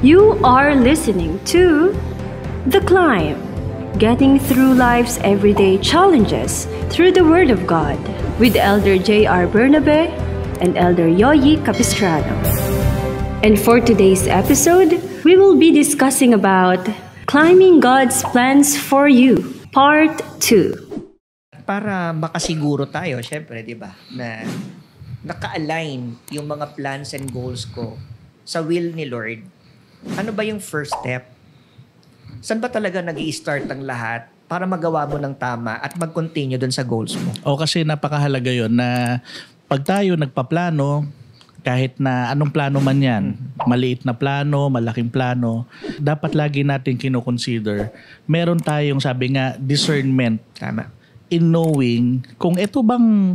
You are listening to The Climb, getting through life's everyday challenges through the Word of God with Elder J.R. Bernabe and Elder Yoyi Capistrano. And for today's episode, we will be discussing about Climbing God's Plans for You, Part 2. Para makasiguro tayo, syempre, di ba, na naka-align yung mga plans and goals ko sa will ni Lord. Ano ba yung first step? Saan ba talaga nag-i-start ang lahat para magawa mo ng tama at mag-continue dun sa goals mo? O kasi napakahalaga yon na pag tayo nagpaplano, kahit na anong plano man yan, maliit na plano, malaking plano, dapat lagi natin kinoconsider. Meron tayong, sabi nga, discernment. Tama. In knowing kung ito bang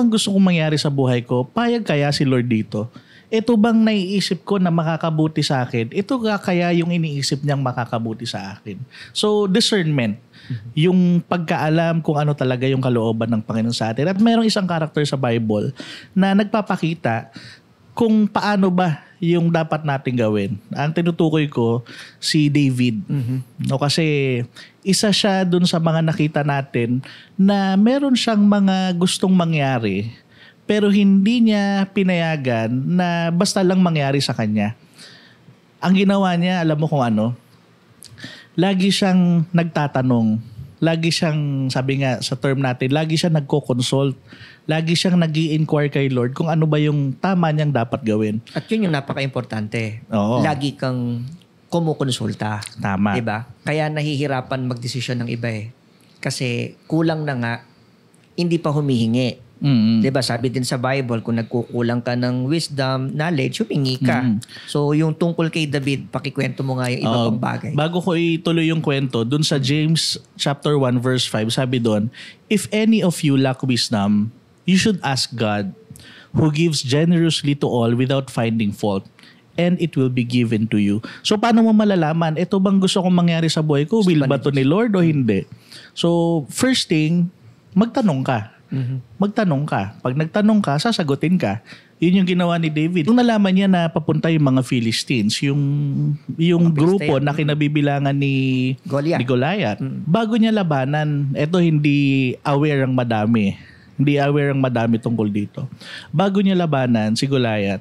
gusto kong mangyari sa buhay ko, payag kaya si Lord dito? Ito bang naiisip ko na makakabuti sa akin? Ito kaya yung iniisip niyang makakabuti sa akin? So, discernment. Yung pagkaalam kung ano talaga yung kalooban ng Panginoon sa atin. At mayroong isang character sa Bible na nagpapakita kung paano ba yung dapat natin gawin. Ang tinutukoy ko, si David. No, kasi isa siya dun sa mga nakita natin na meron siyang mga gustong mangyari pero hindi niya pinayagan na basta lang mangyari sa kanya. Ang ginawa niya, alam mo kung ano? Lagi siyang nagtatanong. Lagi siyang, sabi nga sa term natin, lagi siyang nagko-consult. Lagi siyang nag-i-inquire kay Lord kung ano ba yung tama niyang dapat gawin. At yun yung napaka-importante. Oo. Lagi kang kumukonsulta. Tama. Diba? Kaya nahihirapan magdesisyon ng iba eh. Kasi kulang na nga, hindi pa humihingi. Diba? Sabi din sa Bible, kung nagkukulang ka ng wisdom, knowledge, humingi ka. So yung tungkol kay David, pakikwento mo nga yung iba pang bagay. Bago ko ituloy yung kwento, dun sa James chapter 1 verse 5, sabi doon, if any of you lack wisdom, you should ask God, who gives generously to all without finding fault, and it will be given to you. So paano mo malalaman, ito bang gusto kong mangyari sa buhay ko? Will ba to ni Lord o hindi? So first thing, magtanong ka. Magtanong ka. Pag nagtanong ka, sasagutin ka. Yun yung ginawa ni David. Nung nalaman niya na papunta yung mga Philistines, yung grupo na kinabibilangan ni Goliath, bago niya labanan, eto hindi aware ang madami. Hindi aware ang madami tungkol dito. Bago niya labanan si Goliath,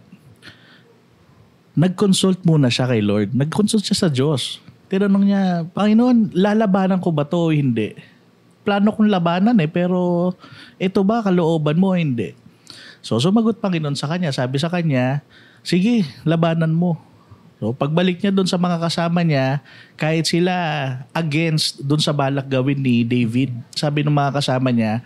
nag-consult muna siya kay Lord. Nag-consult siya sa Diyos. Tinanong niya, Panginoon, lalabanan ko ba to o hindi? Plano kong labanan pero ito ba kalooban mo o hindi? So sumagot Panginoon sa kanya. Sabi sa kanya, sige, labanan mo. So pagbalik niya doon sa mga kasama niya, kahit sila against doon sa balak gawin ni David, sabi ng mga kasama niya,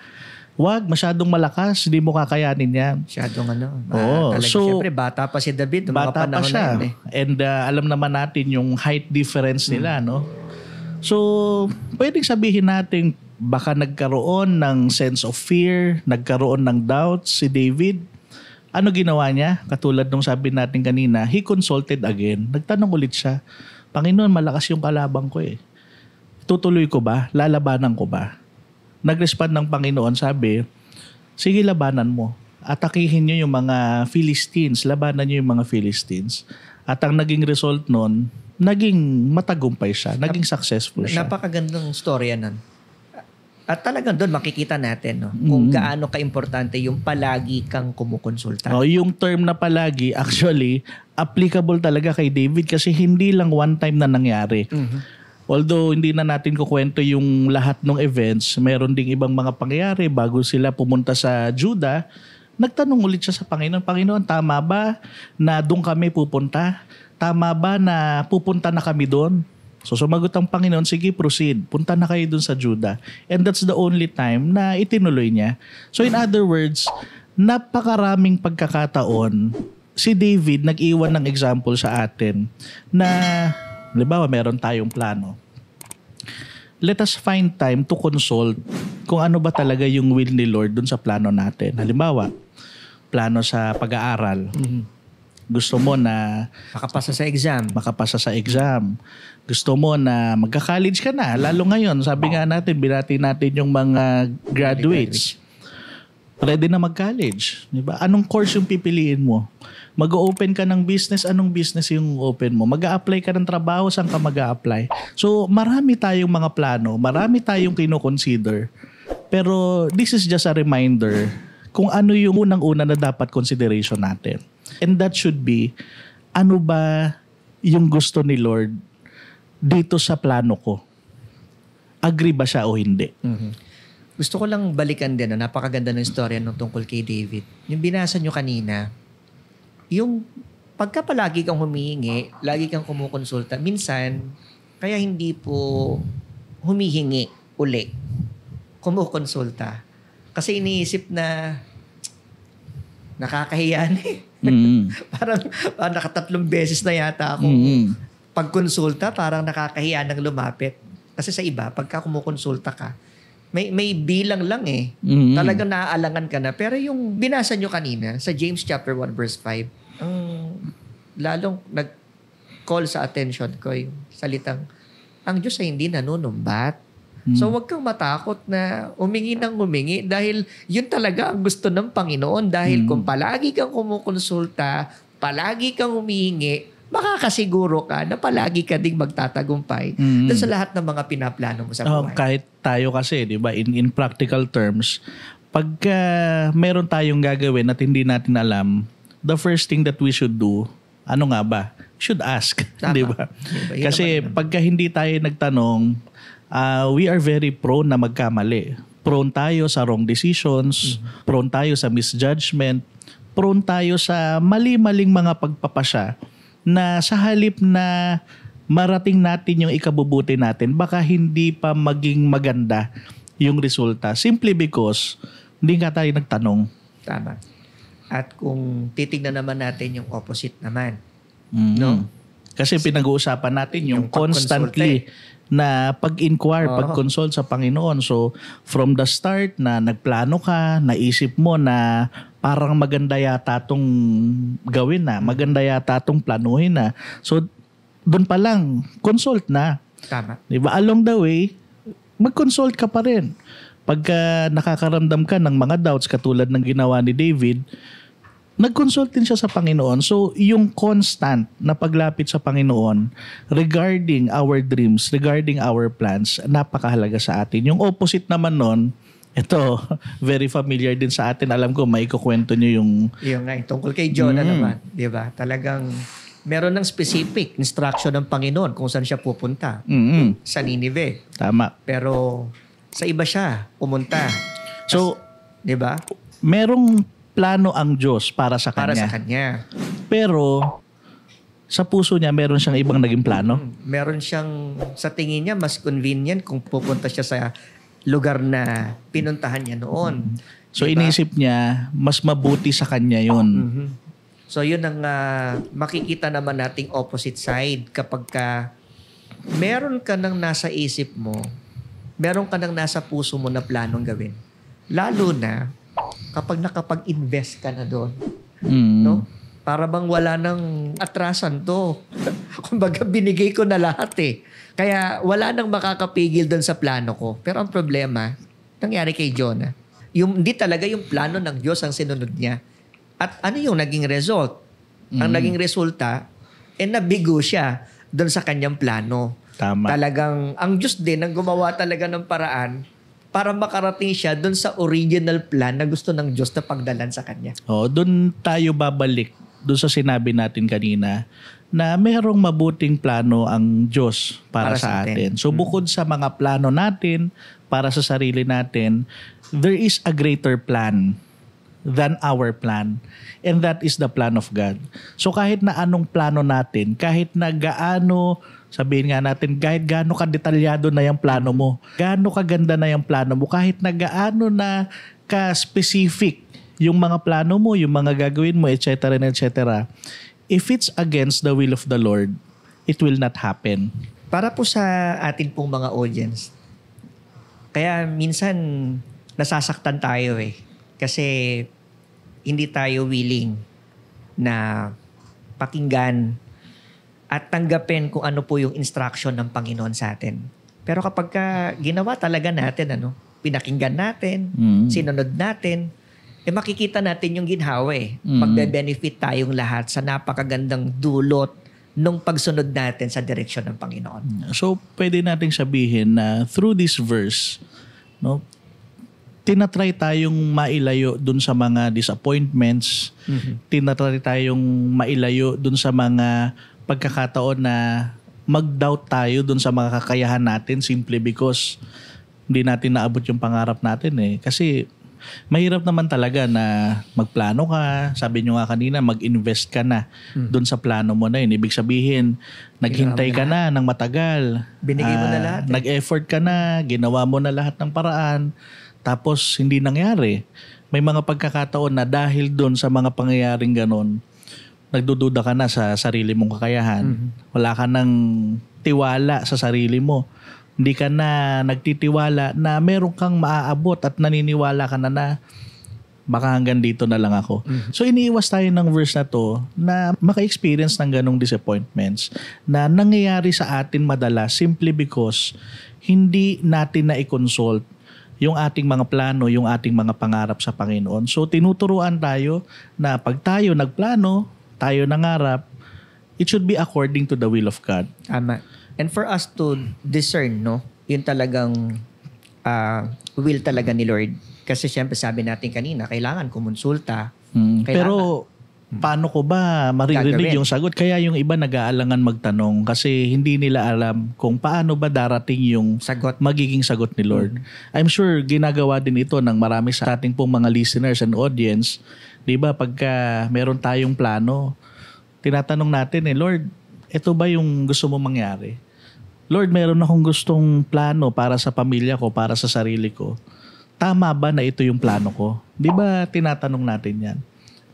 wag, masyadong malakas, hindi mo kakayanin yan. Masyadong Oo. So, siyempre, bata pa si David. Bata pa siya. And alam naman natin yung height difference nila, no? So, pwedeng sabihin natin, baka nagkaroon ng sense of fear, nagkaroon ng doubts si David. Ano ginawa niya? Katulad nung sabi natin kanina, he consulted again. Nagtanong ulit siya, Panginoon, malakas yung kalabang ko eh. Tutuloy ko ba? Lalabanan ko ba? Nag-respond ng Panginoon, sabi, sige, labanan mo. Atakihin niyo yung mga Philistines. Labanan niyo yung mga Philistines. At ang naging result nun, naging matagumpay siya. Naging successful siya. Napakagandang storya nun. At talagang doon makikita natin kung gaano ka-importante yung palagi kang kumukonsulta. Yung term na palagi, actually, applicable talaga kay David kasi hindi lang one time na nangyari. Although hindi na natin kukwento yung lahat ng events, meron ding ibang mga pangyayari bago sila pumunta sa Judah. Nagtanong ulit siya sa Panginoon, Panginoon, tama ba na doon kami pupunta? Tama ba na pupunta na kami doon? So sumagot ang Panginoon, sige, proceed. Punta na kayo dun sa Judah. And that's the only time na itinuloy niya. So in other words, napakaraming pagkakataon, si David nag-iwan ng example sa atin na, halimbawa, meron tayong plano. Let us find time to consult kung ano ba talaga yung will ni Lord dun sa plano natin. Halimbawa, plano sa pag-aaral. Gusto mo na makapasa sa exam. Gusto mo na magka-college ka na. Lalo ngayon, sabi nga natin, binati natin yung mga graduates. Ready na mag-college. Diba? Anong course yung pipiliin mo? Mag-open ka ng business, anong business yung open mo? Mag-a-apply ka ng trabaho, saan ka mag-a-apply? So, marami tayong mga plano, marami tayong kino-consider. Pero this is just a reminder kung ano yung unang-una na dapat consideration natin. And that should be, ano ba yung gusto ni Lord dito sa plano ko? Agree ba siya o hindi? Gusto ko lang balikan din, napakaganda ng istorya nung tungkol kay David. Yung binasa nyo kanina, yung pagka palagi kang humihingi, lagi kang kumukonsulta, minsan, kaya hindi po humihingi uli, kumukonsulta. Kasi iniisip na nakakahiya na eh. parang nakatatlong beses na yata ako pagkonsulta, parang nakakahiya nang lumapit. Kasi sa iba, pagka kumukonsulta ka, may bilang lang eh. Talagang naaalangan ka na. Pero yung binasa nyo kanina, sa James chapter 1 verse 5, ang lalong nag-call sa attention ko yung salitang, ang Diyos ay hindi nanunumbat. So wag kang matakot na humingi ng humingi dahil yun talaga ang gusto ng Panginoon. Dahil kung palagi kang kumukonsulta, palagi kang humihingi, makakasiguro ka na palagi ka ding magtatagumpay dun sa lahat ng mga pinaplano mo sa buhay. Kahit tayo kasi, di ba, in practical terms, pagka meron tayong gagawin at hindi natin alam, the first thing that we should do, ano nga ba? Should ask. Di ba? Kasi pagka hindi tayo nagtanong, we are very prone na magkamali. Prone tayo sa wrong decisions, prone tayo sa misjudgment, prone tayo sa mali-maling mga pagpapasya na sa halip na marating natin yung ikabubuti natin, baka hindi pa maging maganda yung resulta. Simply because hindi nga tayo nagtanong. Tama. At kung titignan naman natin yung opposite naman, no? Kasi pinag-uusapan natin yung constantly na pag-inquire, pag-consult sa Panginoon. So, from the start na nagplano ka, naisip mo na parang maganda yata itong gawin na, maganda yata itong planuhin na. So, doon pa lang, consult na. Tama. Diba? Along the way, mag-consult ka pa rin. Pagka nakakaramdam ka ng mga doubts katulad ng ginawa ni David, nag-consult din siya sa Panginoon. So, yung constant na paglapit sa Panginoon regarding our dreams, regarding our plans, napakahalaga sa atin. Yung opposite naman nun, ito, very familiar din sa atin. Alam ko, may kukwento nyo yung... Yung nga, tungkol kay Jonah naman. Di ba? Talagang meron ng specific instruction ng Panginoon kung saan siya pupunta. Sa Nineveh. Tama. Pero sa iba siya pumunta. So, di ba? Merong plano ang Diyos para sa Kanya. Para sa Kanya. Pero, sa puso niya, meron siyang ibang naging plano. Meron siyang, sa tingin niya, mas convenient kung pupunta siya sa lugar na pinuntahan niya noon. So, diba? Iniisip niya, mas mabuti sa Kanya yun. So, yun ang makikita naman nating opposite side kapag ka meron ka nang nasa isip mo, meron ka nang nasa puso mo na planong gawin. Lalo na kapag nakapag-invest ka na doon. No? Para bang wala nang atrasan to. Kumbaga, binigay ko na lahat eh. Kaya wala nang makakapigil doon sa plano ko. Pero ang problema, nangyari kay Jonah. Hindi talaga yung plano ng Diyos ang sinunod niya. At ano yung naging result? Ang naging resulta, nabigo siya doon sa kanyang plano. Tama. Talagang, ang Diyos din ang gumawa talaga ng paraan para makarating siya doon sa original plan na gusto ng Diyos na pagdalan sa kanya. Doon tayo babalik doon sa sinabi natin kanina na mayroong mabuting plano ang Diyos para sa atin. So bukod sa mga plano natin para sa sarili natin, there is a greater plan than our plan. And that is the plan of God. So kahit na anong plano natin, kahit na gaano, sabihin nga natin, kahit gaano ka-detalyado na yung plano mo, gaano kaganda na yung plano mo, kahit na gaano na ka-specific yung mga plano mo, yung mga gagawin mo, etc. If it's against the will of the Lord, it will not happen. Para po sa atin pong mga audience, kaya minsan nasasaktan tayo eh. Kasi hindi tayo willing na pakinggan at tanggapin kung ano po yung instruction ng Panginoon sa atin. Pero kapag ginawa talaga natin, pinakinggan natin, sinunod natin, makikita natin yung ginhawa eh. Magbe-benefit tayong lahat sa napakagandang dulot nung pagsunod natin sa direksyon ng Panginoon. So, pwede nating sabihin na through this verse, no, tinatry tayong mailayo dun sa mga disappointments, tinatry tayong mailayo dun sa mga pagkakataon na mag-doubt tayo dun sa mga kakayahan natin simply because hindi natin naabot yung pangarap natin eh. Kasi mahirap naman talaga na magplano ka. Sabi nyo nga kanina, mag-invest ka na dun sa plano mo na yun. Ibig sabihin, naghintay ka na ng matagal. Binigay mo na lahat. Nag-effort ka na, ginawa mo na lahat ng paraan. Tapos hindi nangyari. May mga pagkakataon na dahil dun sa mga pangyayaring ganon, nagdududa ka na sa sarili mong kakayahan. Wala ka ng tiwala sa sarili mo. Hindi ka na nagtitiwala na meron kang maaabot at naniniwala ka na baka hanggang dito na lang ako. So iniiwas tayo ng verse na to na maka-experience ng ganong disappointments na nangyayari sa atin madalas simply because hindi natin na-consult yung ating mga plano, yung ating mga pangarap sa Panginoon. So tinuturuan tayo na pag tayo nagplano, tayo nangarap, it should be according to the will of God. Tama. And for us to discern, no, yun talagang will talaga ni Lord. Kasi siyempre sabi natin kanina, kailangan kumonsulta. Pero paano ko ba maririnig yung sagot? Kaya yung iba nag-aalangan magtanong kasi hindi nila alam kung paano ba darating yung magiging sagot ni Lord. I'm sure ginagawa din ito ng marami sa ating pong mga listeners and audience. Di ba pagka meron tayong plano, tinatanong natin Lord, ito ba yung gusto mo mangyari? Lord, meron akong gustong plano para sa pamilya ko, para sa sarili ko. Tama ba na ito yung plano ko? Di ba tinatanong natin yan?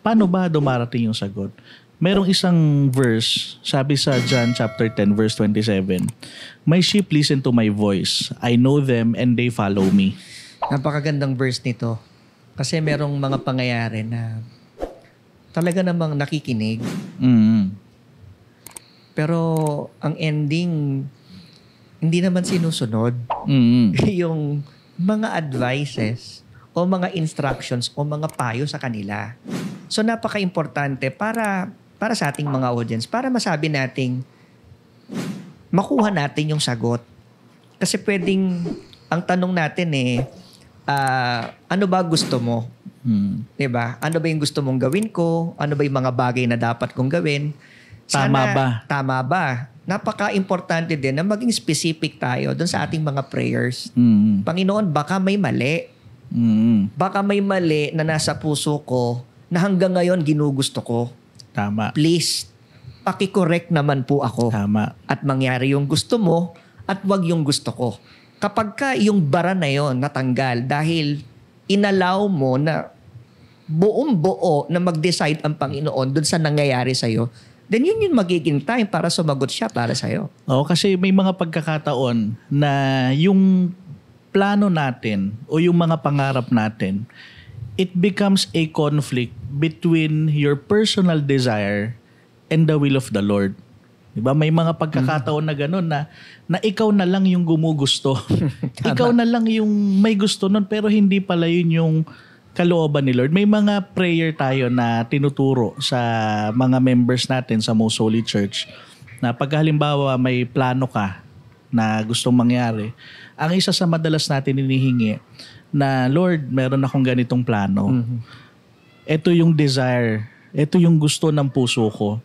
Paano ba dumarating yung sagot? Merong isang verse, sabi sa John chapter 10 verse 27, "My sheep listen to my voice. I know them and they follow me." Napakagandang verse nito. Kasi merong mga pangyayari na talaga namang nakikinig. Pero ang ending, hindi naman sinusunod. Yung mga advices o mga instructions o mga payo sa kanila. So napaka-importante para sa ating mga audience, para masabi nating makuha natin yung sagot. Kasi pwedeng, ang tanong natin ano ba gusto mo? Diba? Ano ba yung gusto mong gawin ko? Ano ba yung mga bagay na dapat kong gawin? Tama ba? Napaka-importante din na maging specific tayo doon sa ating mga prayers. Panginoon, baka may mali. Baka may mali na nasa puso ko na hanggang ngayon ginugusto ko. Tama. Please, paki-correct naman po ako. Tama. At mangyari yung gusto mo at wag yung gusto ko. Kapag ka yung bara na yon natanggal dahil inalaw mo na buong buo na mag-decide ang Panginoon doon sa nangyayari sa'yo, then yun yung magiging time para sumagot siya para sa'yo. Oo, kasi may mga pagkakataon na yung plano natin o yung mga pangarap natin, it becomes a conflict between your personal desire and the will of the Lord. Diba? May mga pagkakataon na gano'n na ikaw na lang yung gumugusto. Ikaw na lang yung may gusto nun pero hindi pala yun yung kalooban ni Lord. May mga prayer tayo na tinuturo sa mga members natin sa Most Holy Church na pag halimbawa may plano ka na gustong mangyari, ang isa sa madalas natin hinihingi na, Lord, meron akong ganitong plano. Ito yung desire. Ito yung gusto ng puso ko.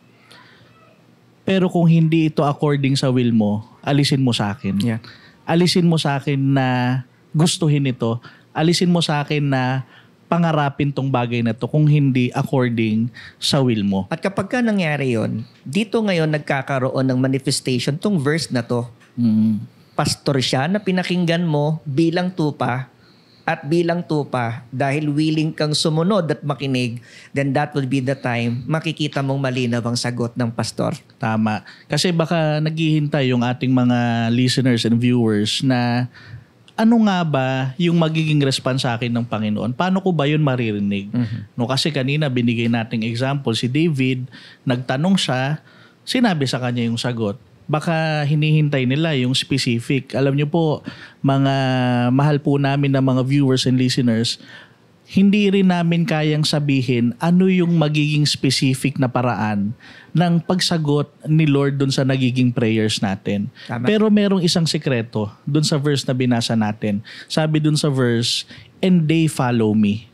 Pero kung hindi ito according sa will mo, alisin mo sa akin. Yeah. Alisin mo sa akin na gustuhin ito. Alisin mo sa akin na pangarapin tong bagay na to kung hindi according sa will mo. At kapag ka nangyari yon, dito ngayon nagkakaroon ng manifestation tong verse na to. Pastor siya na pinakinggan mo bilang tupa at bilang tupa dahil willing kang sumunod at makinig, then that will be the time makikita mong malinaw ang sagot ng pastor. Tama. Kasi baka naghihintay yung ating mga listeners and viewers na ano nga ba yung magiging response sa akin ng Panginoon? Paano ko ba yun maririnig? No, kasi kanina binigay nating example, si David, nagtanong siya, sinabi sa kanya yung sagot. Baka hinihintay nila yung specific. Alam niyo po, mga mahal po namin na mga viewers and listeners, hindi rin namin kayang sabihin ano yung magiging specific na paraan ng pagsagot ni Lord dun sa nagiging prayers natin. Tama. Pero merong isang sekreto dun sa verse na binasa natin. Sabi dun sa verse, and they follow me.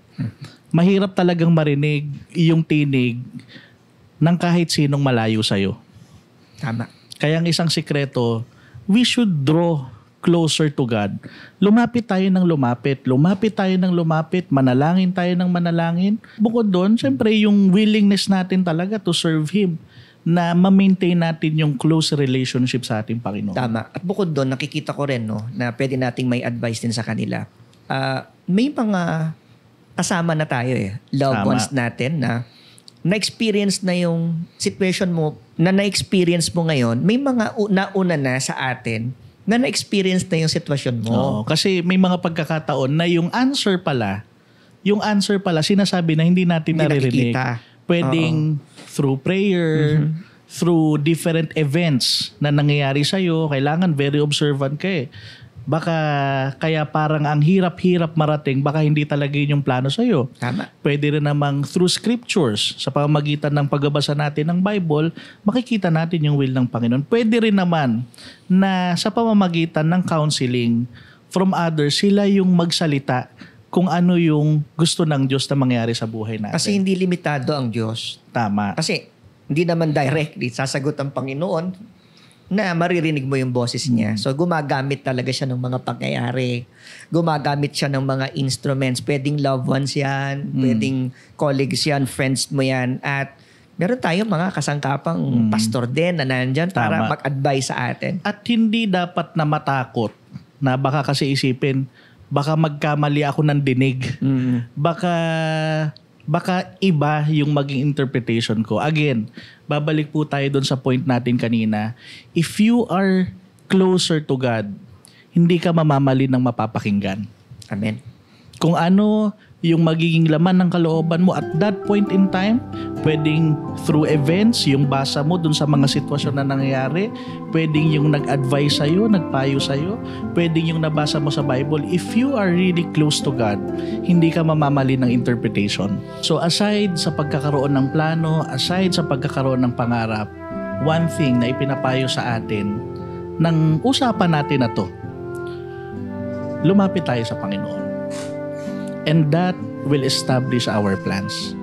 Mahirap talagang marinig yung tinig ng kahit sinong malayo sa'yo. Tama. Kaya ang isang sekreto, we should draw closer to God. Lumapit tayo ng lumapit, manalangin tayo ng manalangin. Bukod doon, syempre yung willingness natin talaga to serve Him, na ma-maintain natin yung close relationship sa ating Panginoon. Tama. At bukod doon, nakikita ko rin na pwede nating may advice din sa kanila. May mga kasama na tayo loved Tama. ones natin na na-experience na yung situation mo, na na-experience mo ngayon, may mga nauna na sa atin na na-experience na yung sitwasyon mo. Oo, kasi may mga pagkakataon na yung answer pala sinasabi na hindi natin Hindi naririnig. nakikita. Pwedeng through prayer, through different events na nangyayari sa'yo, kailangan very observant ka Baka kaya parang ang hirap-hirap marating, baka hindi talaga yun yung plano sa'yo. Tama. Pwede rin namang through scriptures, sa pamamagitan ng pagbabasa natin ng Bible, makikita natin yung will ng Panginoon. Pwede rin naman na sa pamamagitan ng counseling from others, sila yung magsalita kung ano yung gusto ng Diyos na mangyari sa buhay natin. Kasi hindi limitado ang Diyos. Tama. Kasi hindi naman directly sasagot ang Panginoon na maririnig mo yung boses niya. So gumagamit talaga siya ng mga pangyayari. Gumagamit siya ng mga instruments. Pwedeng loved ones yan, pwedeng colleagues yan, friends mo yan. At meron tayong mga kasangkapang pastor din na nandyan para Tama. mag-advise sa atin. At hindi dapat na matakot na baka kasi isipin, baka magkamali ako ng dinig. Baka iba yung maging interpretation ko. Again, babalik po tayo doon sa point natin kanina. If you are closer to God, hindi ka mamamali ng mapapakinggan. Amen. Kung ano yung magiging laman ng kalooban mo at that point in time, pwedeng through events, yung basa mo dun sa mga sitwasyon na nangyayari, pwedeng yung nag-advise sa'yo, nagpayo sa'yo, pwedeng yung nabasa mo sa Bible. If you are really close to God, hindi ka mamamali ng interpretation. So aside sa pagkakaroon ng plano, aside sa pagkakaroon ng pangarap, one thing na ipinapayo sa atin ng usapan natin na to, lumapit tayo sa Panginoon. And that will establish our plans.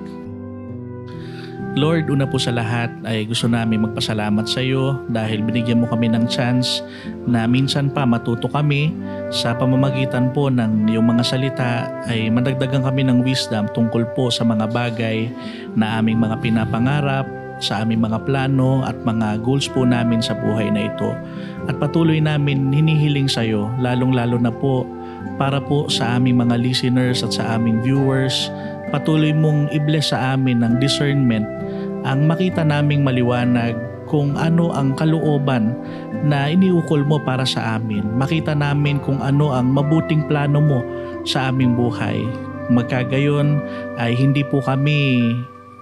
Lord, una po sa lahat ay gusto namin magpasalamat sa iyo dahil binigyan mo kami ng chance na minsan pa matuto kami sa pamamagitan po ng iyong mga salita ay madagdagan kami ng wisdom tungkol po sa mga bagay na aming mga pinapangarap, sa aming mga plano at mga goals po namin sa buhay na ito. At patuloy namin hinihiling sa iyo, lalong-lalo na po para po sa aming mga listeners at sa aming viewers, patuloy mong i-bless sa amin ng discernment ang makita naming maliwanag kung ano ang kalooban na iniukol mo para sa amin. Makita namin kung ano ang mabuting plano mo sa aming buhay. Magkagayon ay hindi po kami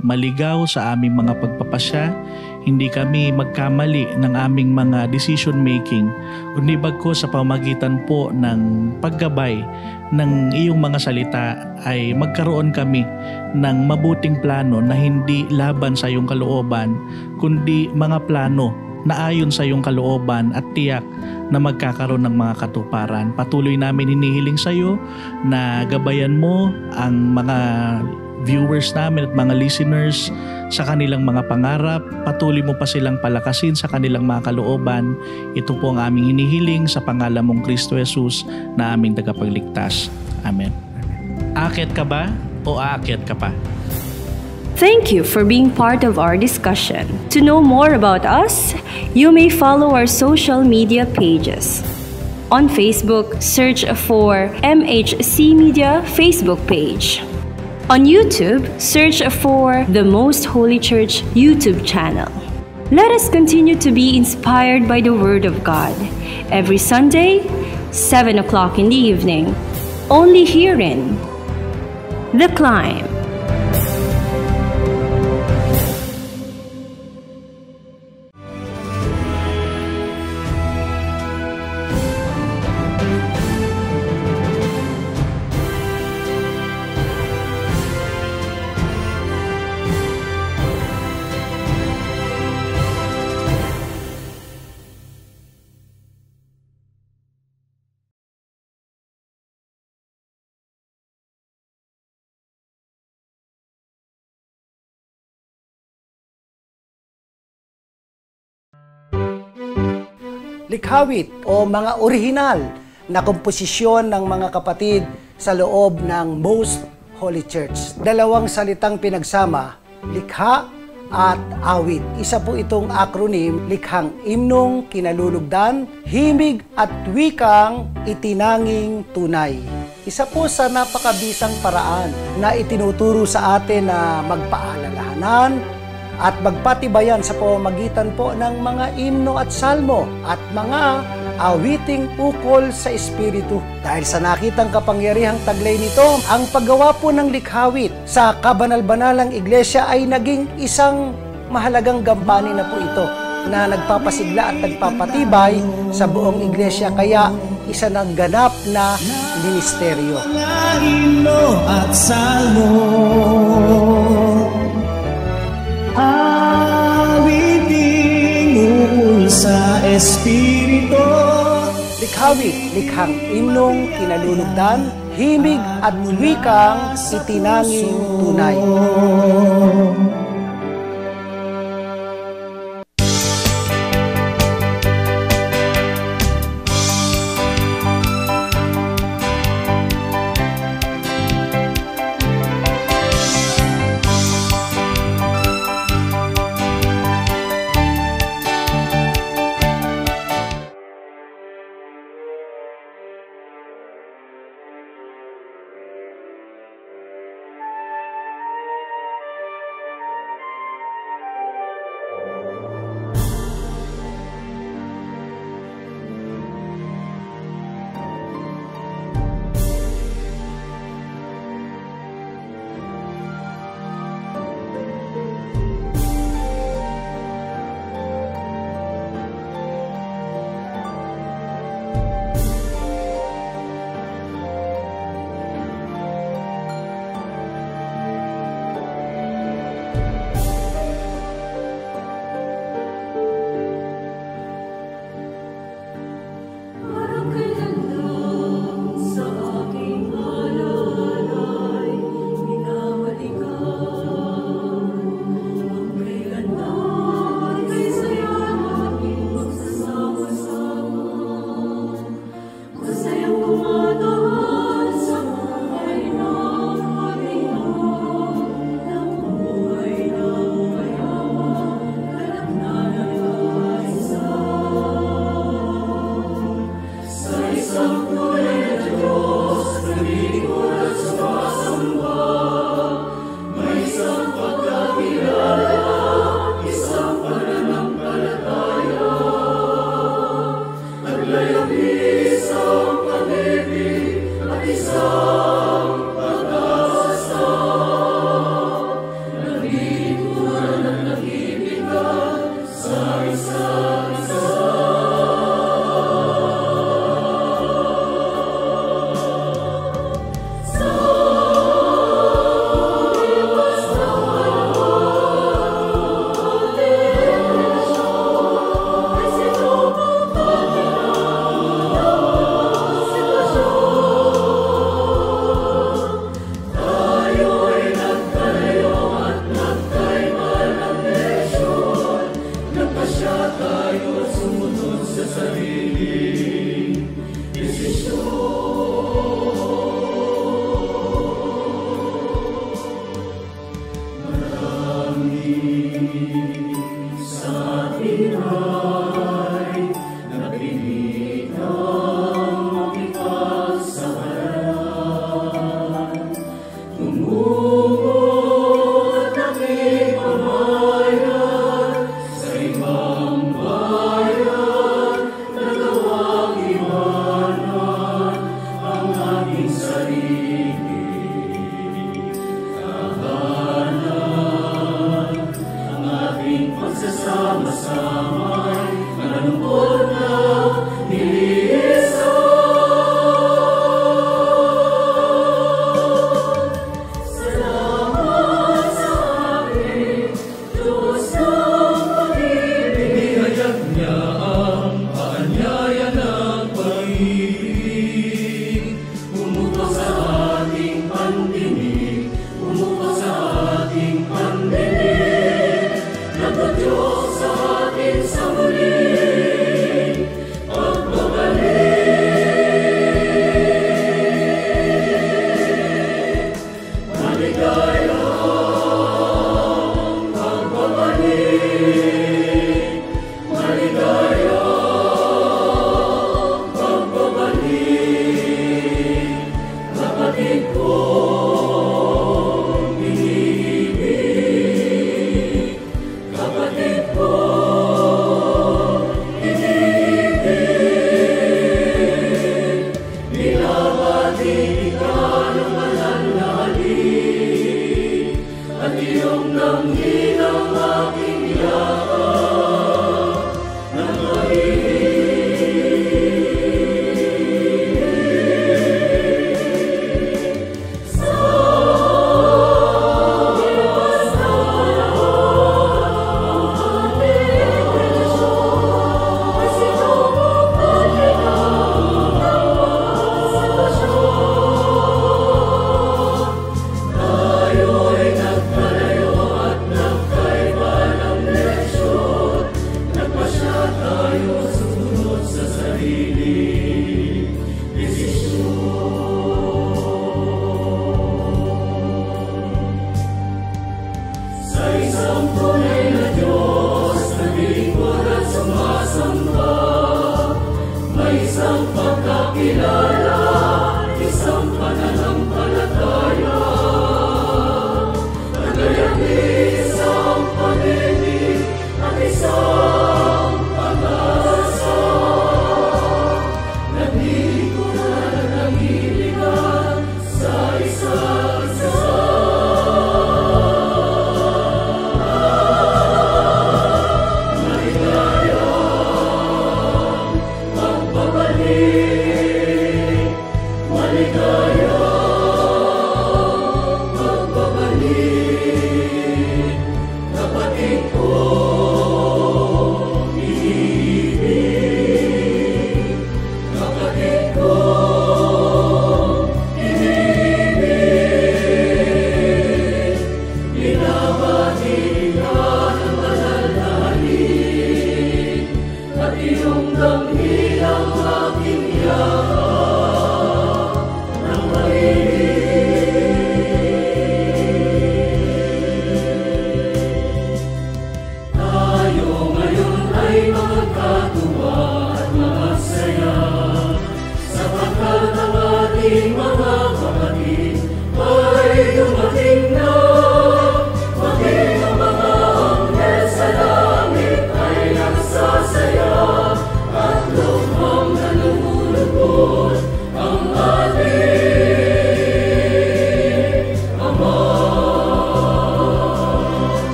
maligaw sa aming mga pagpapasya, hindi kami magkamali ng aming mga decision making, kundi bagkus sa pamagitan po ng paggabay ng iyong mga salita ay magkaroon kami ng mabuting plano na hindi laban sa iyong kalooban, kundi mga plano na ayon sa iyong kalooban at tiyak na magkakaroon ng mga katuparan. Patuloy namin hinihiling sa iyo na gabayan mo ang mga viewers namin at mga listeners sa kanilang mga pangarap. Patuloy mo pa silang palakasin sa kanilang mga kalooban. Ito po ang aming hinihiling sa pangalan mong Kristo Jesus na aming tagapagligtas. Amen. Aakyat ka ba o aakyat ka pa? Thank you for being part of our discussion. To know more about us, you may follow our social media pages. On Facebook, search for MHC Media Facebook page. On YouTube, search for the Most Holy Church YouTube channel. Let us continue to be inspired by the Word of God. Every Sunday, 7 o'clock in the evening, only here in The Climb. likhawit o mga orihinal na komposisyon ng mga kapatid sa loob ng Most Holy Church. Dalawang salitang pinagsama, likha at awit. Isa po itong acronym, likhang imnong kinalulugdan, himig at wikang itinanging tunay. Isa po sa napakabisang paraan na itinuturo sa atin na magpaalalahanan at magpatibayan sa pamamagitan po ng mga imno at salmo at mga awiting ukol sa Espiritu. Dahil sa nakitang kapangyarihang taglay nito, ang paggawa po ng likhawit sa kabanal-banalang iglesia ay naging isang mahalagang gampanin na po ito na nagpapasigla at nagpapatibay sa buong iglesia. Kaya isa ng ganap na ministeryo. Himno at salmo, awiting ukol sa Espiritu. Likhawit, likhang imnong kinalulugdan, himig at wikang itinanging tunay.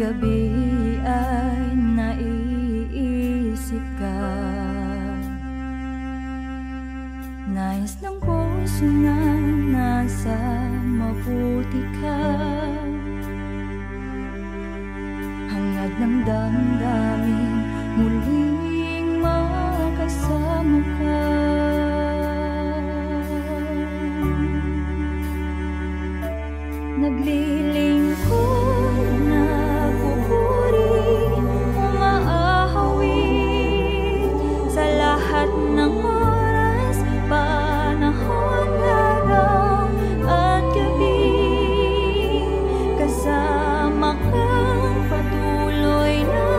gabi ay naiisip ka. Nais ng puso na nasa mabuti ka. Hangad ng damdamin muling makasama ka. Naglilingkod na pupuri, umaahawit sa lahat ng oras, panahon, araw at gabi. Kasama kang patuloy na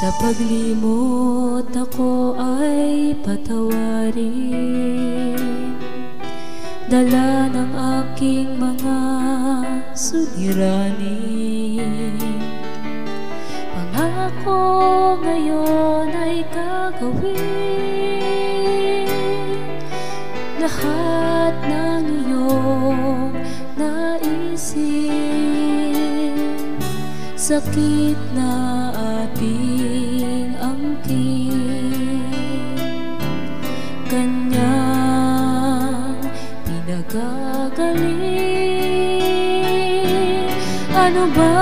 Sa paglimot ako ay patawarin, dala ng aking mga suliranin. Pangako ngayon ay gagawin lahat ng iyong naisip. Sakit na ating angkin, kanyang pinagagaling. Ano ba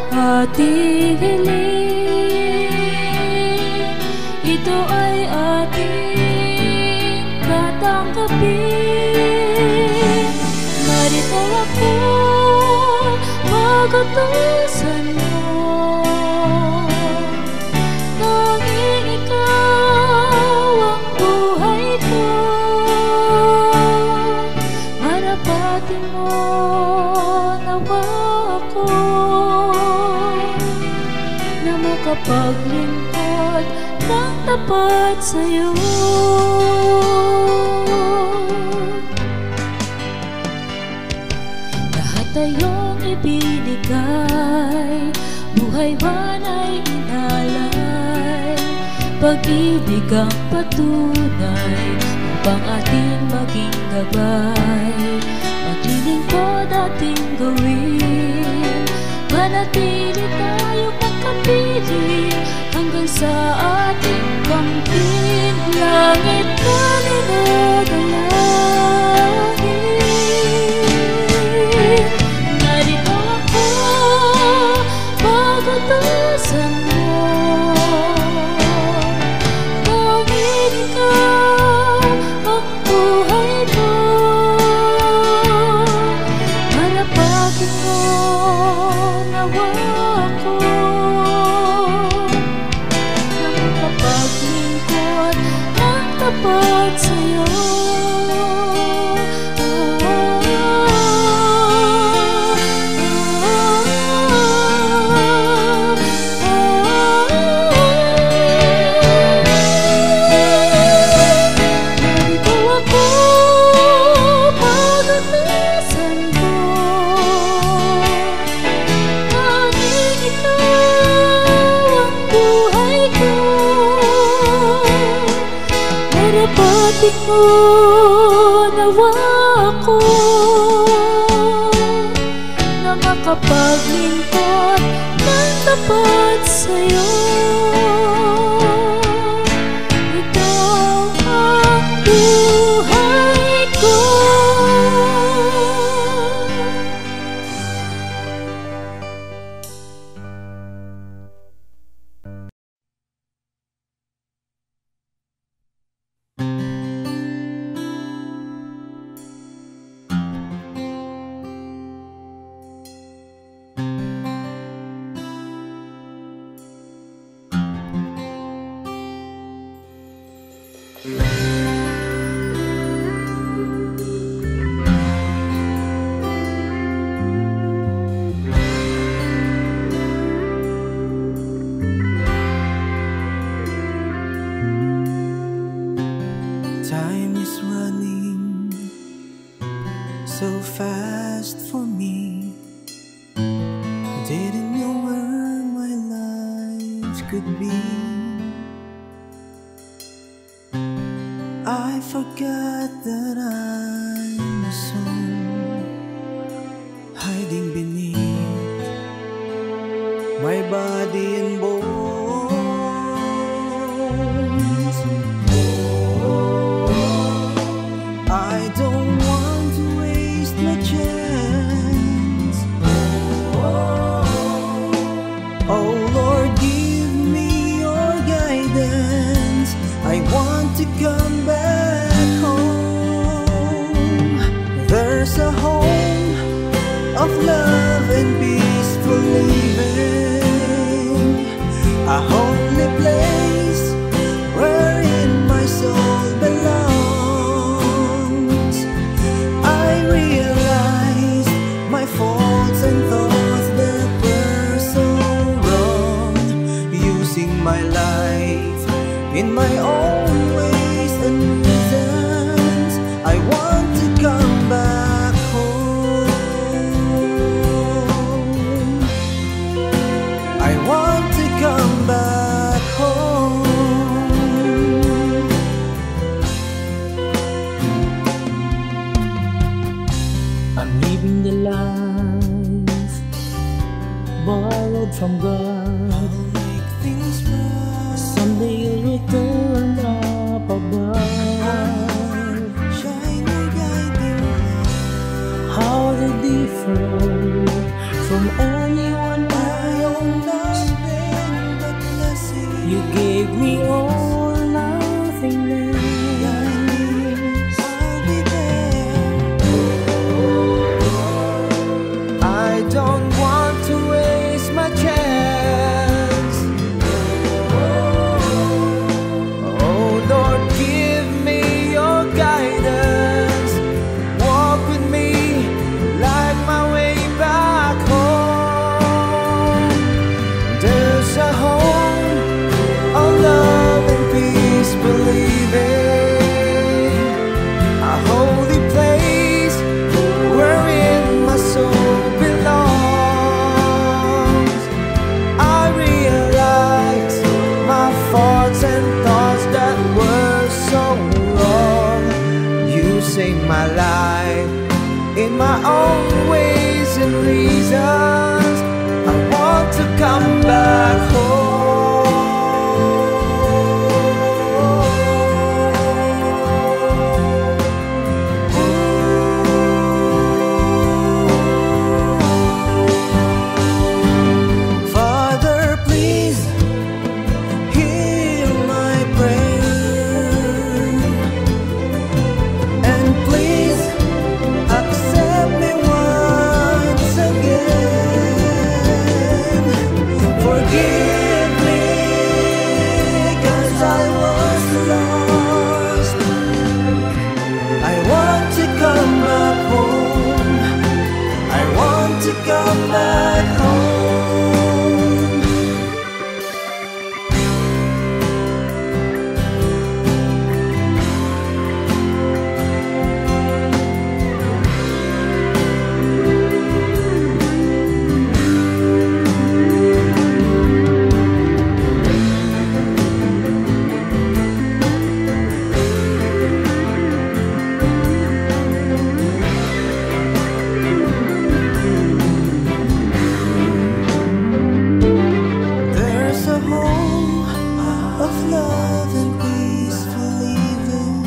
ating hiling? Ito ay ating tatanggapin. Narito ako, pag-utusan mo. Tanging ikaw ang buhay ko. Marapatin mo nawa ako na makapaglingkod ng tapat sa'yo. Lahat ayong ibinigay, buhay man ay inalay, pag-ibig ang patunay upang ating maging gabay. Paglilingkod ating gawin, manatili tayong magkapiling hanggang sa ating kamtin. Langit na ninadalangin, narito ako, pag-utusan mo. Tanging ikaw ang buhay ko. Marapagin mo nawa ako na makapaglingkod ng tapat sa'yo. Narito ako, pag-utusan mo. Tanging ikaw ang buhay ko. Marapatin mo nawa ako na makapaglingkod ng tapat sa'yo. Ikaw ang buhay ko. Time is running so fast for me. Didn't know where my life could be. I forgot that I'm a soul hiding beneath my body and bones. I don't want to waste my chance. Oh Lord, give me your guidance. I want to come back home. There's a home of love and peaceful living, a holy place wherein my soul belongs. I realized my faults and thoughts that were so wrong. my life in my own ways and reasons. I want to come back home. I want to come back home. I'm living the life borrowed from God. Make things right. Someday you'll return up above. Shine your guiding light. How they differ from anyone else. Nothing but blessing. You gave me all, nothing less. I'll be there. I don't want to waste my chance. Oh Lord, give me your guidance. Walk with me, light my way back home. There's a home of love and peace, believing, a holy place wherein my soul belongs. I realize my faults and thoughts that were so wrong. You saved my life in my own ways and reasons. I want to come back home. Father, please hear my prayer, and please accept me once again. Forgive me, 'cause I was lost. I want to come back home. I want to come back home. There's a home of love and peaceful living,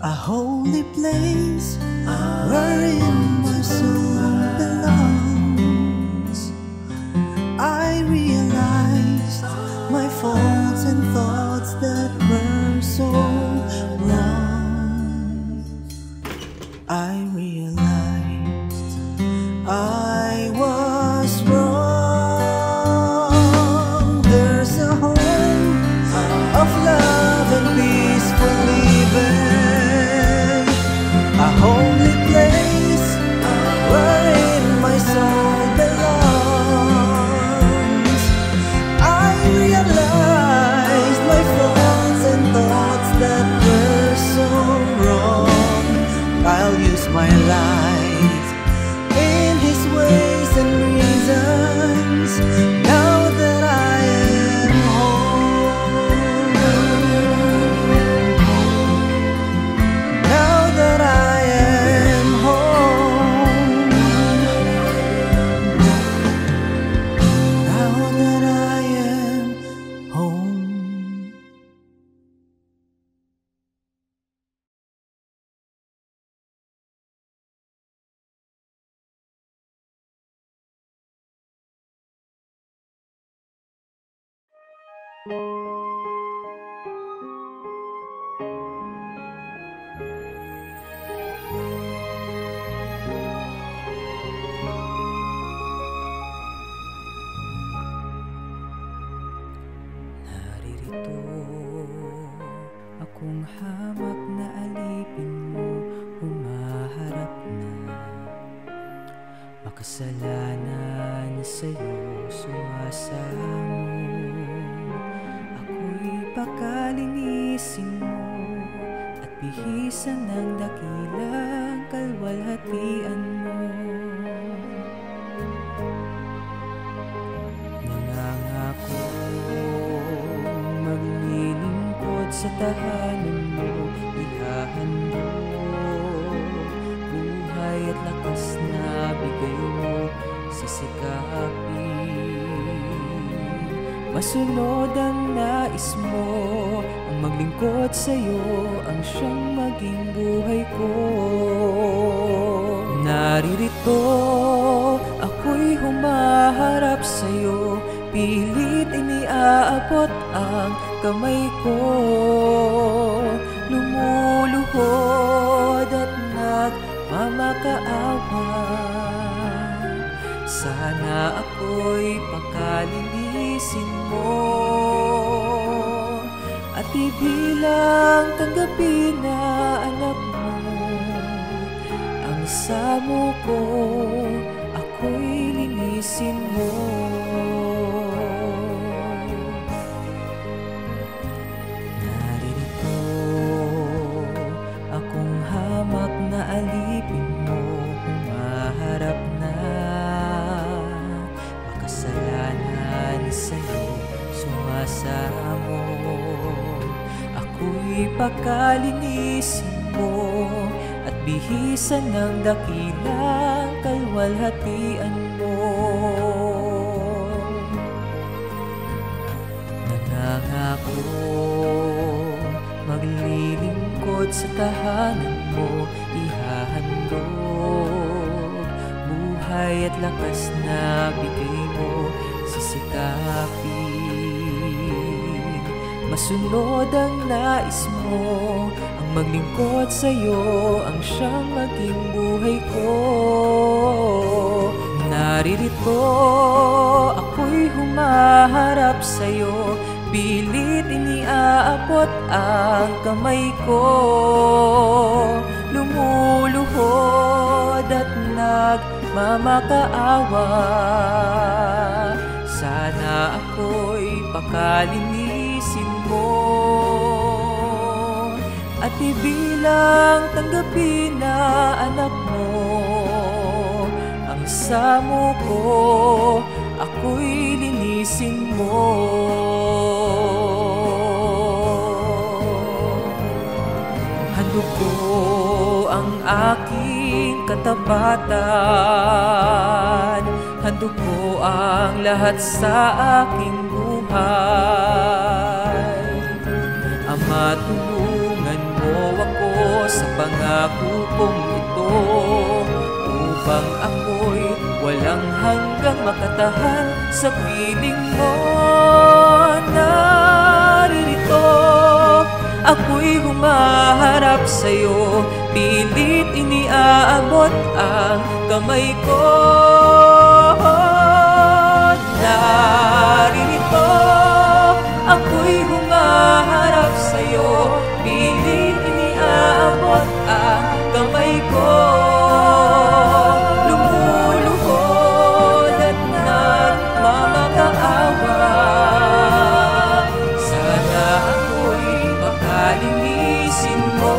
a holy place wherein my soul belongs. I realized my faults and thoughts that were so wrong. I realized I was wrong. There's a home of love and peaceful living, a holy place wherein my soul belongs. I realized my faults and thoughts that were so wrong. I'll use my life in His ways and reasons. Now that I am home, now that I am home, now that I am home. Naririto akong hamak na alipin mo, humaharap na. Makasalanan sa'yo sumasamo. pakalinisin mo at bihisan ng dakilang kalwalhatian mo. Nangangako maglilingkod sa tahanan mo, ihahandog buhay at lakas na bigay mo, sisikapin. Masunod ang nais mo, ang maglingkod sa'yo, ang siyang maging buhay ko. Naririto, ako'y humaharap sa'yo, pilit iniaabot ang kamay ko. Lumuluhod at nagmamakaawa, sana ako'y pakalinisin mo at ibilang tanggapin na anak mo ang samo ko, ako'y linisin mo. Naririto akong hamak na alipin mo, humaharap na makasalanan sa'yo, sumasamo. Ako'y pakalinisin mo at bihisan ng dakilang kalwalhatian mo. Nangangako maglilingkod sa tahanan mo, ihahandog buhay at lakas na bigay mo, sisikapin. Masunod ang nais mo, ang maglingkod sa'yo, ang siyang maging buhay ko. Naririto, ako'y humaharap sa'yo, pilit iniaabot ang kamay ko. Lumuluhod at nagmamakaawa, sana ako'y pakalinisin mo at ibilang tanggapin na anak mo ang samo ko, ako'y linisin mo. Handog ko ang aking katapatan, handog ko ang lahat sa aking buhay. Ama, tulungan mo ako sa pangako kong ito, upang ako'y walang hanggang makatahan sa piling mo. Naririto, ako'y humaharap sa'yo, pilit iniaabot ang kamay ko. Naririto, ako'y humaharap sa'yo, pilit iniaabot ang kamay ko. Lumuluhod at nagmamakaawa, sana ako'y pakalinisin mo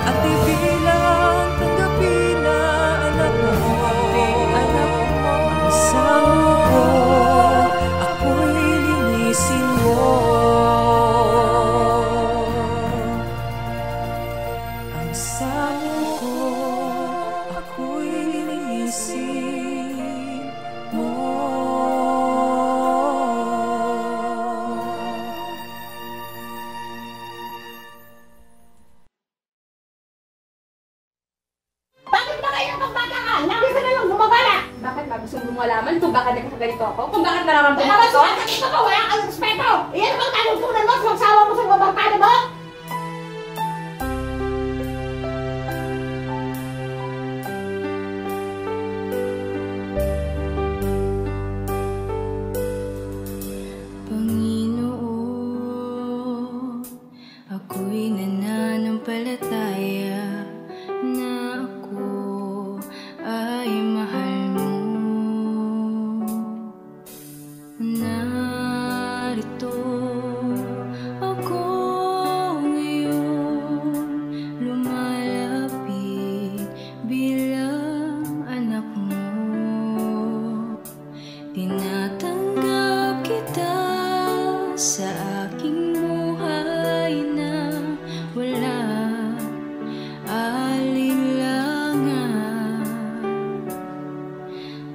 at ibilang tanggapin na anak mo. Ang samo ko, ako'y linisin mo. Ang samo ko, ako'y linisin mo. Bakit ba kayo magbabagal? Lagi ka na lang bumabala! Bakit ba? Gusto mo malaman kung bakit nagkakaganito ako? Kung bakit nararamdaman ko ito? Bakit ito ka? Wala kang respeto! Iyan bang talungtunan mo sa magsawa mo sa babarkada mo? Panginoon, ako'y nananampalataya na ako ay mahal mo. Narito Tinatanggap kita sa aking buhay na wala alinlangan.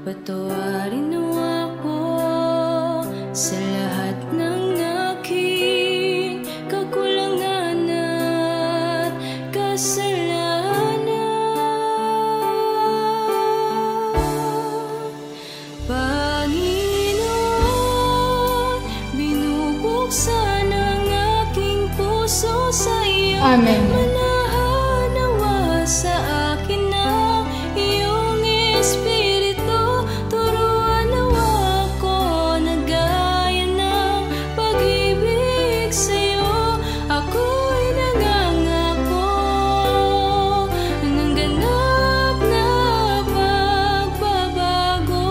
Patawarin mo ako sa lahat ng aking kakulangan at kasalanan. Panginoon, binubuksan ang aking puso sa iyo. Amen. Manahanawa sa akin ang iyong Espiritu. Turuan nawa ako na gaya ng pag-ibig sa'yo. Ako'y nangangako ng ganap na pagbabago.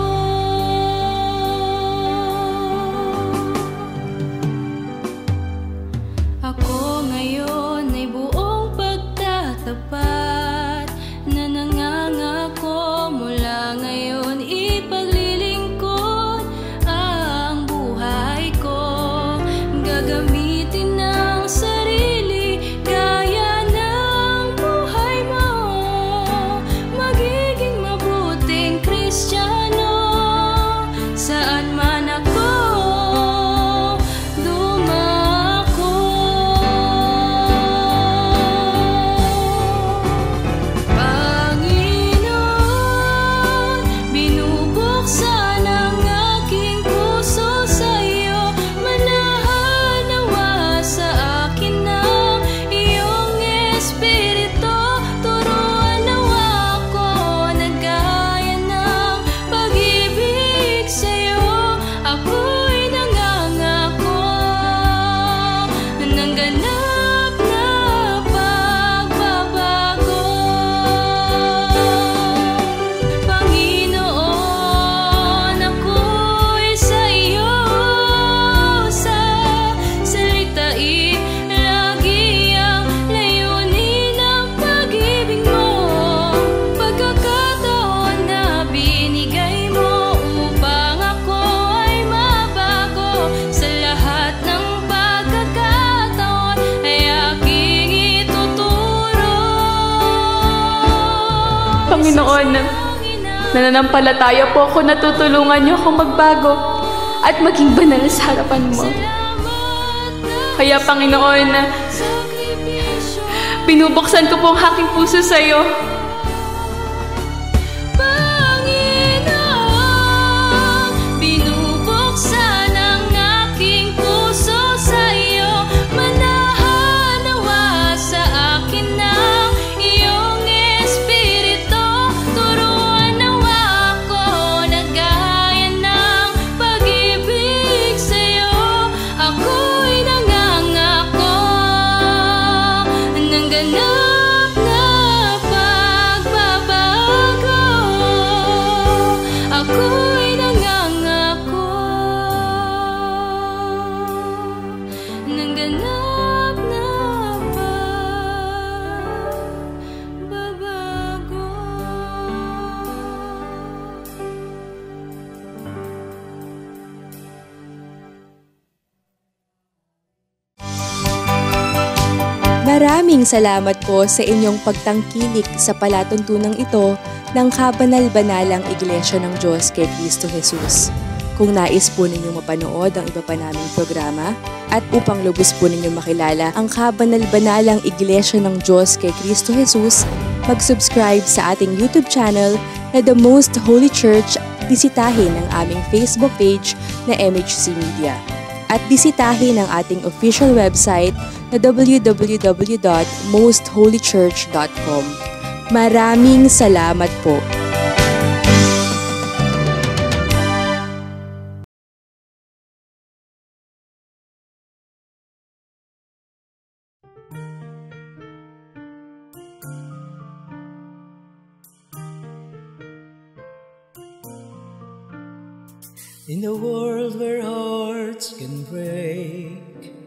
Ako ngayon ay buong pagtatapat na nangangako mula ngayon ipaglilingkod ang buhay ko. Gagamitin ang sarili gaya ng buhay mo. Magiging mabuting Kristiyano saan man ako dumako. Panginoon, binubuksan ang aking puso sa iyo. Manahanawa sa akin ang iyong Espiritu. Turuan nawa ako na gaya ng pag-ibig sa'yo. Ako'y nangangako ng ganap na pagbabago. Panginoon, ako'y sa iyo sa salitain lagi ang layunin ng pag-ibig mo. Pagkakataon na binigay mo upang ako ay mabago. Sa lahat ng pagkakataon ay aking ituturo. Panginoon, nananampalataya po ako na tutulungan niyo akong magbago at maging banal sa harapan mo. Kaya Panginoon, binubuksan ko po ang aking puso sa iyo. Panginoon, binubuksan ang aking puso sa iyo. Manahanawa sa akin ang iyong Espiritu. Turuan nawa ako na gaya ng pag-ibig sa'yo. Ako'y nangangako ng ganap na pagbabago. Ako'y nangangako ng ganap na pagbabago. Maraming salamat po sa inyong pagtangkilik sa palatuntunang ito ng Kabanal-Banalang Iglesia ng Diyos kay Cristo Jesus. Kung nais po ninyong mapanood ang iba pa naming programa at upang lubos po ninyong makilala ang Kabanal-Banalang Iglesia ng Diyos kay Cristo Jesus, mag-subscribe sa ating YouTube channel na The Most Holy Church. Bisitahin ang aming Facebook page na MHC Media. At bisitahin ang ating official website na www.mostholychurch.com. Maraming salamat po. In a world where hearts can break,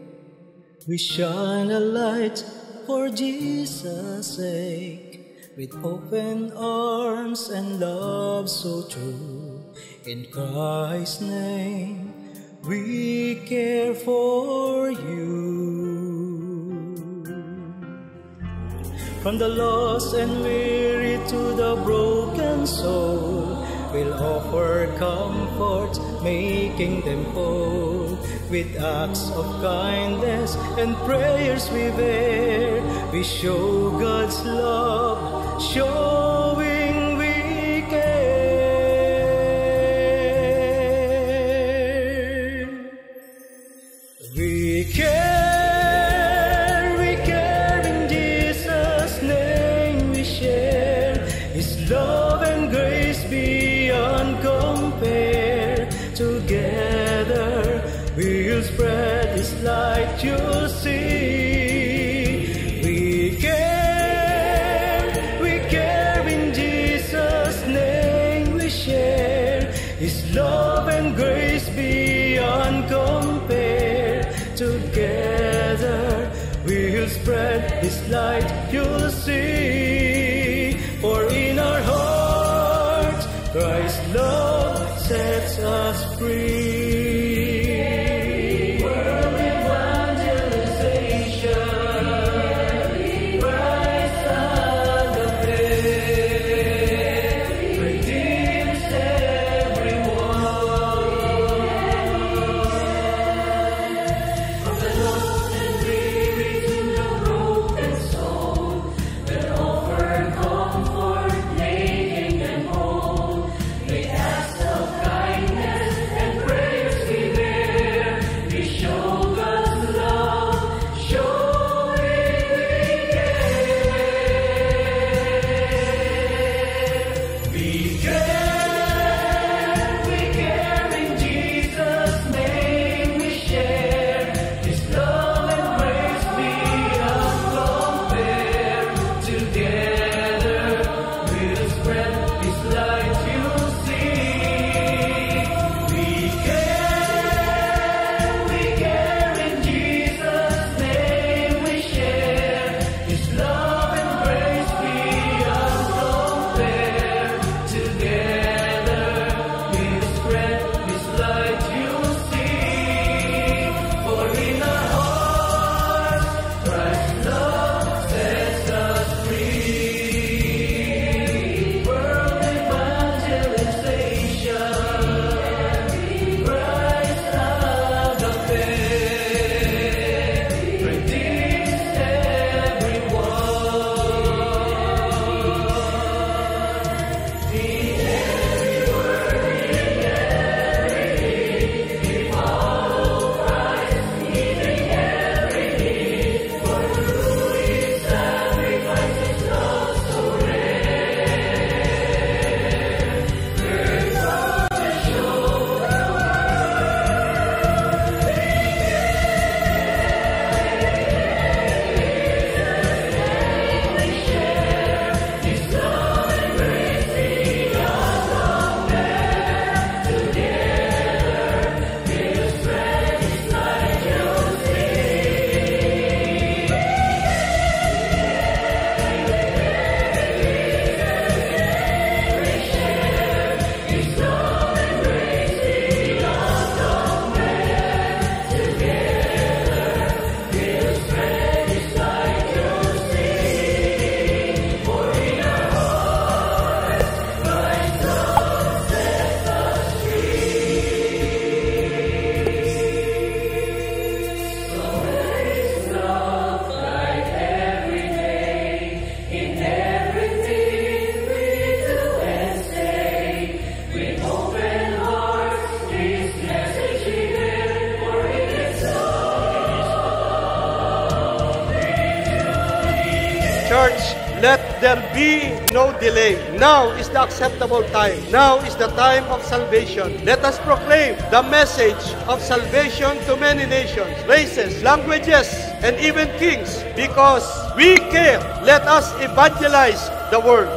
we shine a light for Jesus' sake, with open arms and love so true. In Christ's name, we care for you. From the lost and weary to the broken soul, we'll offer comfort, making them whole. With acts of kindness and prayers we bear, we show God's love, showing we care. We care in Jesus' name. We share His love and grace beyond compare. Together we'll spread His light, you'll see. We care in Jesus' name. We share His love and grace beyond compare. Together we'll spread His light, you'll see. For in our hearts Christ's love sets us free. World evangelization, Christ agape, redeems everyone. From the lost and weary to the broken soul, we'll offer comfort, making them whole. With acts of kindness and prayers we bear, we show God's love, showing we care. We care in Jesus' name. We share His love and grace beyond compare. Together we'll spread His light, you'll see. We care in Jesus' name. We share His love and grace beyond compare. Together we'll spread His light, you'll see. For in our hearts Christ's love sets us free. World evangelization, Christ agape, redeems everyone. In every word, in every deed, we follow Christ, meeting every need. For through His sacrifice, His love so rare, we're proud to show the His love and grace beyond compare. Together we'll spread His light, you'll see. His love and grace beyond compare. Together we'll spread His light, you'll see. For in our hearts Christ's love sets us free. So let His love light every day. In everything we do and say, with open hearts this message we bear. For it is Church, let there be no delay. Now is the acceptable time. Now is the time of salvation. Let us proclaim the message of salvation to many nations, races, languages, and even kings. Because we care, let us evangelize the world.